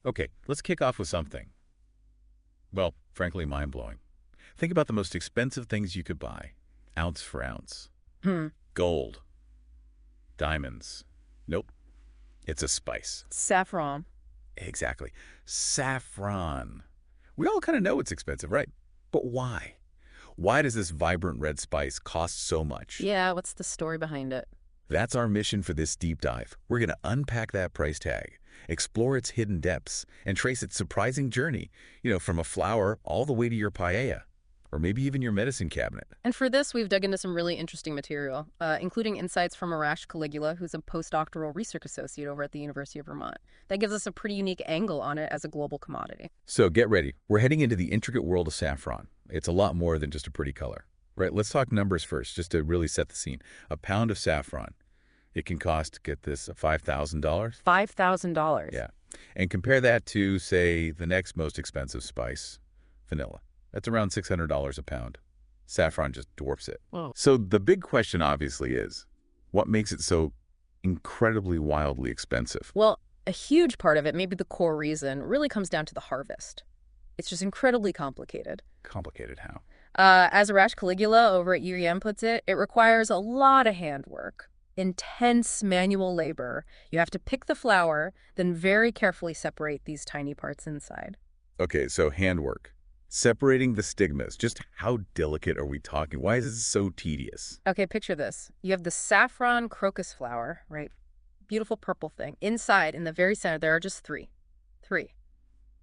Okay, let's kick off with something, well, frankly, mind-blowing. Think about the most expensive things you could buy, ounce for ounce. Hmm. Gold, diamonds. Nope, it's a spice. Saffron. Exactly. Saffron. We all kind of know it's expensive, right? But why? Why does this vibrant red spice cost so much? Yeah, what's the story behind it? That's our mission for this deep dive. We're going to unpack that price tag, explore its hidden depths, and trace its surprising journey, from a flower all the way to your paella, or maybe even your medicine cabinet. And for this, we've dug into some really interesting material, including insights from Arash Caligula, who's a postdoctoral research associate over at the University of Vermont. That gives us a pretty unique angle on it as a global commodity. So get ready. We're heading into the intricate world of saffron. It's a lot more than just a pretty color. Right, let's talk numbers first, just to really set the scene. A pound of saffron, it can cost, get this, $5,000? $5,000. Yeah. And compare that to, say, the next most expensive spice, vanilla. That's around $600 a pound. Saffron just dwarfs it. Whoa. So the big question obviously is, what makes it so incredibly wildly expensive? Well, a huge part of it, maybe the core reason, really comes down to the harvest. It's just incredibly complicated. Complicated how? As Arash Caligula over at UEM puts it, it requires a lot of handwork, intense manual labor. You have to pick the flower, then very carefully separate these tiny parts inside. Okay, so handwork. Separating the stigmas. Just how delicate are we talking? Why is this so tedious? Okay, picture this. You have the saffron crocus flower, right? Beautiful purple thing. Inside, in the very center, there are just three. Three.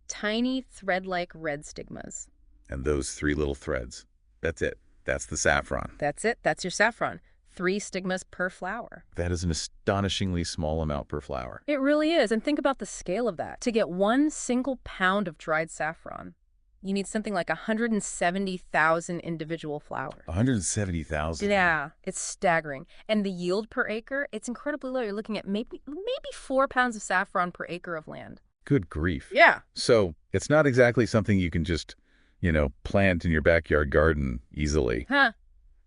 Tiny thread-like red stigmas. And those three little threads. That's it. That's the saffron. That's it. That's your saffron. 3 stigmas per flower. That is an astonishingly small amount per flower. It really is. And think about the scale of that. To get 1 single pound of dried saffron, you need something like 170,000 individual flowers. 170,000? Yeah, it's staggering. And the yield per acre, it's incredibly low. You're looking at maybe 4 pounds of saffron per acre of land. Good grief. Yeah. So it's not exactly something you can just, plant in your backyard garden easily. Huh.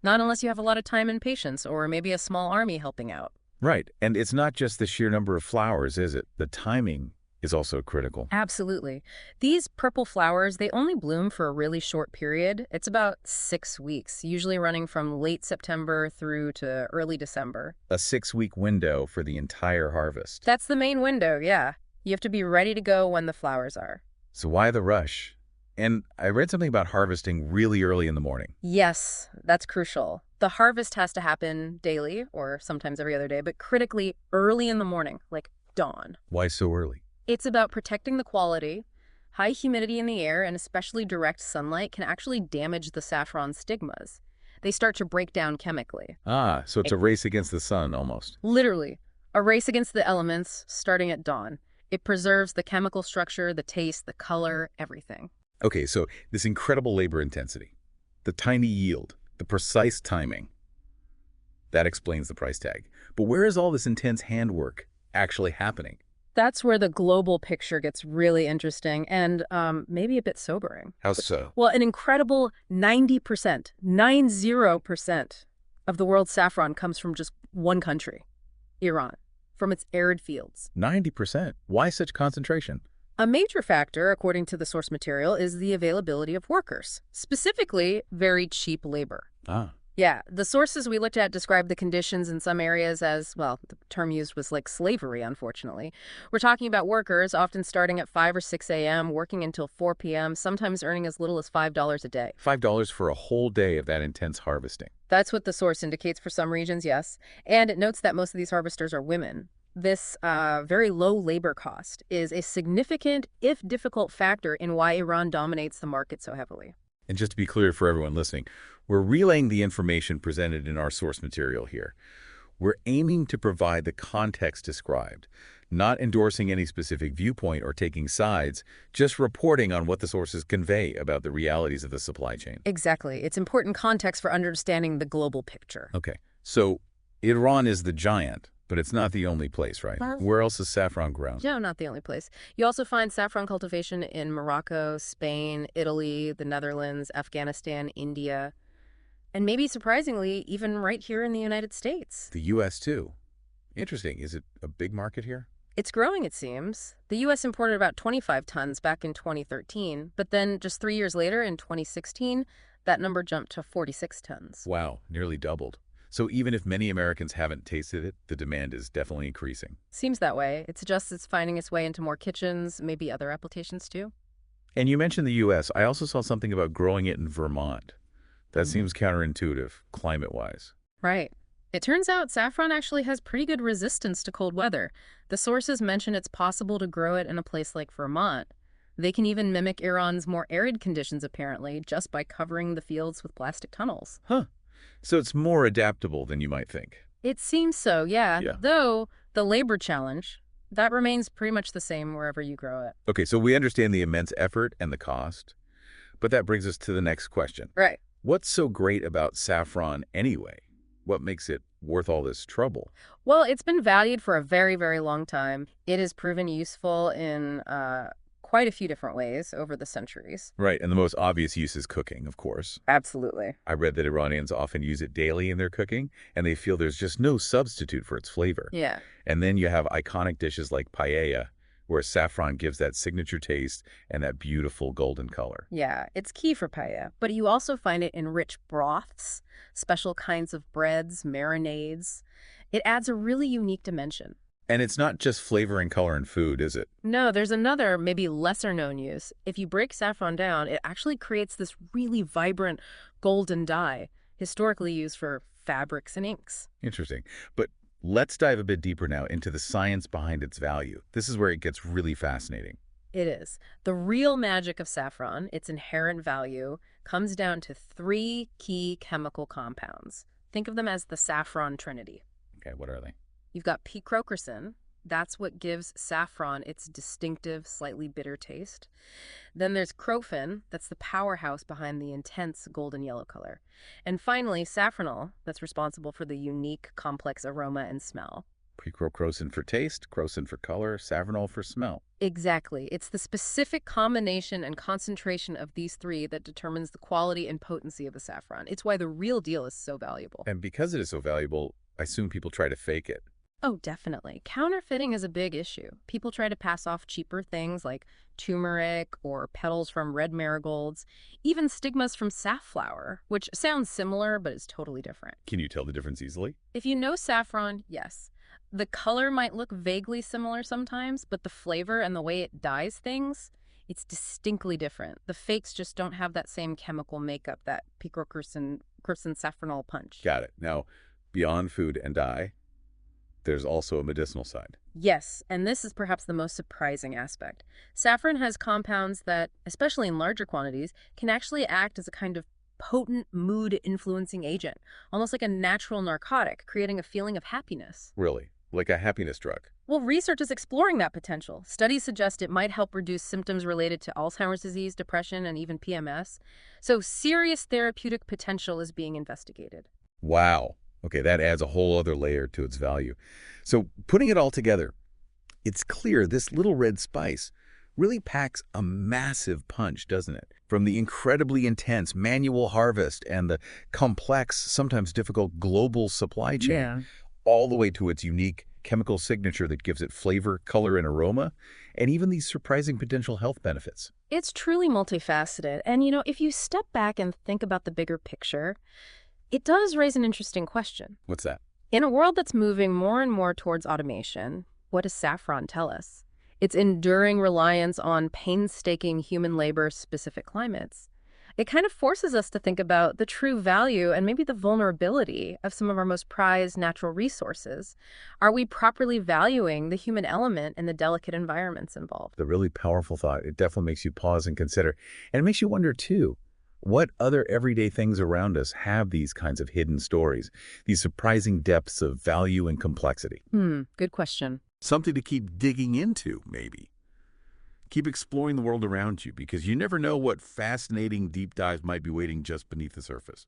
Not unless you have a lot of time and patience, or maybe a small army helping out. Right. And it's not just the sheer number of flowers, is it? The timing is also critical. Absolutely. These purple flowers, they only bloom for a really short period. It's about 6 weeks, usually running from late September through to early December. A 6-week window for the entire harvest. That's the main window, yeah. You have to be ready to go when the flowers are. So why the rush? And I read something about harvesting really early in the morning. Yes, that's crucial. The harvest has to happen daily, or sometimes every other day, but critically early in the morning, like dawn. Why so early? It's about protecting the quality. High humidity in the air and especially direct sunlight can actually damage the saffron stigmas. They start to break down chemically. Ah, so it's a race against the sun almost. Literally, a race against the elements starting at dawn. It preserves the chemical structure, the taste, the color, everything. Okay, so this incredible labor intensity, the tiny yield, the precise timing, that explains the price tag. But where is all this intense handwork actually happening? That's where the global picture gets really interesting and maybe a bit sobering. How so? Well, an incredible 90%, 90% of the world's saffron comes from just one country, Iran, from its arid fields. 90%? Why such concentration? A major factor, according to the source material, is the availability of workers, specifically very cheap labor. Ah. Yeah, the sources we looked at describe the conditions in some areas as, well, the term used was like slavery, unfortunately. We're talking about workers often starting at 5 or 6 a.m., working until 4 p.m., sometimes earning as little as $5 a day. $5 for a whole day of that intense harvesting. That's what the source indicates for some regions, yes. And it notes that most of these harvesters are women. This very low labor cost is a significant, if difficult, factor in why Iran dominates the market so heavily. And just to be clear for everyone listening, we're relaying the information presented in our source material here. We're aiming to provide the context described, not endorsing any specific viewpoint or taking sides, just reporting on what the sources convey about the realities of the supply chain. Exactly. It's important context for understanding the global picture. Okay, so Iran is the giant, but it's not the only place, right? Where else is saffron grown? No, not the only place. You also find saffron cultivation in Morocco, Spain, Italy, the Netherlands, Afghanistan, India, and maybe surprisingly, even right here in the United States. The U.S. too. Interesting. Is it a big market here? It's growing, it seems. The U.S. imported about 25 tons back in 2013, but then just 3 years later, in 2016, that number jumped to 46 tons. Wow, nearly doubled. So even if many Americans haven't tasted it, the demand is definitely increasing. Seems that way. It suggests it's finding its way into more kitchens, maybe other applications too. And you mentioned the U.S. I also saw something about growing it in Vermont. That seems counterintuitive, climate-wise. Right. It turns out saffron actually has pretty good resistance to cold weather. The sources mention it's possible to grow it in a place like Vermont. They can even mimic Iran's more arid conditions, apparently, just by covering the fields with plastic tunnels. Huh. So it's more adaptable than you might think. It seems so, yeah. Yeah. Though the labor challenge, that remains pretty much the same wherever you grow it. Okay, so we understand the immense effort and the cost, but that brings us to the next question. Right. What's so great about saffron anyway? What makes it worth all this trouble? Well, it's been valued for a very, very long time. It has proven useful in quite a few different ways over the centuries. Right, and the most obvious use is cooking, of course. Absolutely. I read that Iranians often use it daily in their cooking, and they feel there's just no substitute for its flavor. Yeah. And then you have iconic dishes like paella, where saffron gives that signature taste and that beautiful golden color. Yeah, it's key for paella, but you also find it in rich broths, special kinds of breads, marinades. It adds a really unique dimension. And it's not just flavor and color in food, is it? No, there's another, maybe lesser known use. If you break saffron down, it actually creates this really vibrant golden dye, historically used for fabrics and inks. Interesting. But let's dive a bit deeper now into the science behind its value. This is where it gets really fascinating. It is. The real magic of saffron, its inherent value, comes down to three key chemical compounds. Think of them as the saffron trinity. Okay, what are they? You've got picrochrocin. That's what gives saffron its distinctive, slightly bitter taste. Then there's crofin. That's the powerhouse behind the intense golden yellow color. And finally, saffronol. That's responsible for the unique, complex aroma and smell. Picrochrocin for taste, crocin for color, saffronol for smell. Exactly. It's the specific combination and concentration of these three that determines the quality and potency of the saffron. It's why the real deal is so valuable. And because it is so valuable, I assume people try to fake it. Oh, definitely. Counterfeiting is a big issue. People try to pass off cheaper things like turmeric or petals from red marigolds, even stigmas from safflower, which sounds similar but is totally different. Can you tell the difference easily? If you know saffron, yes. The color might look vaguely similar sometimes, but the flavor and the way it dyes things, it's distinctly different. The fakes just don't have that same chemical makeup, that picrochrocin saffronol punch. Got it. Now, beyond food and dye, there's also a medicinal side. Yes, and this is perhaps the most surprising aspect. Saffron has compounds that, especially in larger quantities, can actually act as a kind of potent mood-influencing agent, almost like a natural narcotic, creating a feeling of happiness. Really? Like a happiness drug? Well, research is exploring that potential. Studies suggest it might help reduce symptoms related to Alzheimer's disease, depression, and even PMS. So serious therapeutic potential is being investigated. Wow. Okay, that adds a whole other layer to its value. So putting it all together, it's clear this little red spice really packs a massive punch, doesn't it? From the incredibly intense manual harvest and the complex, sometimes difficult global supply chain, all the way to its unique chemical signature that gives it flavor, color, and aroma, and even these surprising potential health benefits. It's truly multifaceted. And, you know, if you step back and think about the bigger picture, it does raise an interesting question. What's that? In a world that's moving more and more towards automation, what does saffron tell us? Its enduring reliance on painstaking human labor-specific climates. It kind of forces us to think about the true value and maybe the vulnerability of some of our most prized natural resources. Are we properly valuing the human element and the delicate environments involved? The really powerful thought. It definitely makes you pause and consider. And it makes you wonder, too, what other everyday things around us have these kinds of hidden stories, these surprising depths of value and complexity? Good question. Something to keep digging into, maybe. Keep exploring the world around you, because you never know what fascinating deep dives might be waiting just beneath the surface.